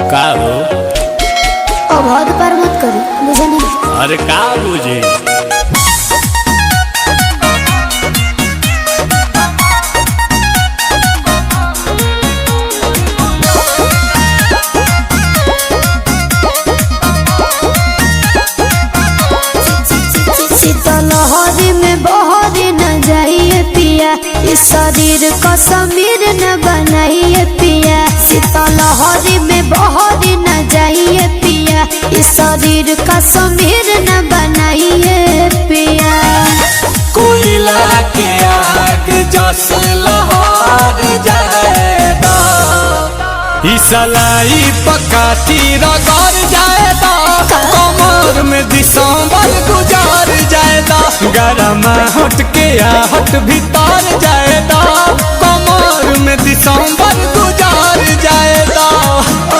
का हो? अब हद पार मत करी, बुझे नहीं। अरे का बुझे? लहरी में बहरी न जाइए पिया, इस शरीर का समीर न बनाइए पिया। लहरी में बहरी न जाइए पिया, इस शरीर का समीर न बनाइए पिया। कोयला के आग जस लहर जाएगा, इसलाई पकाती रगड़ जाएगा। कमर में दिसंबर गुजार जाएगा, गरम हट के आहट भीतर जाएगा। कमर में दिसंबर गुजार जाएगा।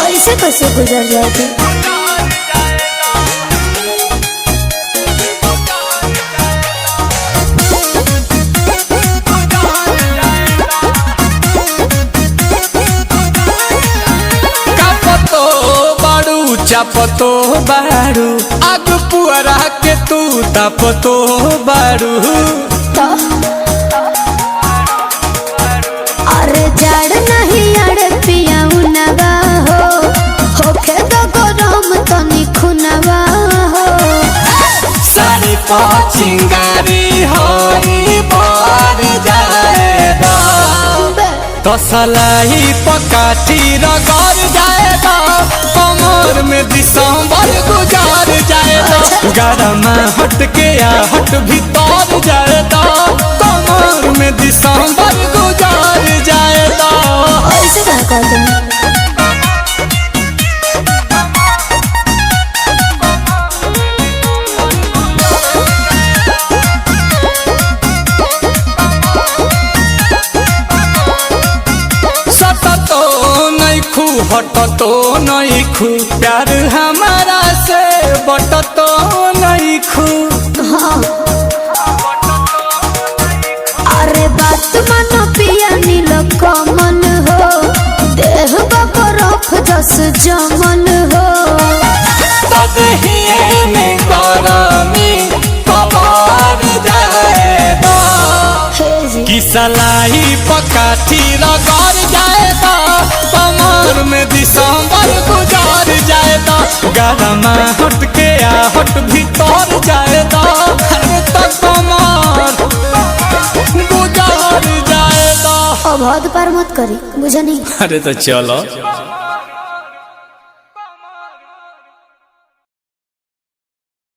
ऐसे कैसे गुजर जाएगा? चापतो बारू आग पुअरा के तू तापतो बारू। अरे जड़ नहीं अड़े पिया उनवा हो, होखे तो गरम तो निखुनवा हो। सारी पचिंगारी होई बार जाएगा, तो सलाई पकाठी रगड़ जाएगा। कमर में दिसंबर गुजार जाएगा, गरम हट के आहट भीतर जाएगा। कमर में दिसंबर गुजार जाएगा। ऐसे क्या कहते हैं? हटतो नहीं खू, प्यार हमारा से बटतो नहीं खू। हाँ। अरे बात मानो पिया नील कमल हो, देह बरफ जस जमल हो। तदहिए में गरमी कबार जाएगा, कि सलाई पकाठी रगड़ जाएगा। कमर में दिसंबर गुजार जाएगा, गरम हट के आहट भीतर जाएगा। कमर गुजार जाएगा। अब हद पार मत करी, बुझे नहीं। अरे तो चलो।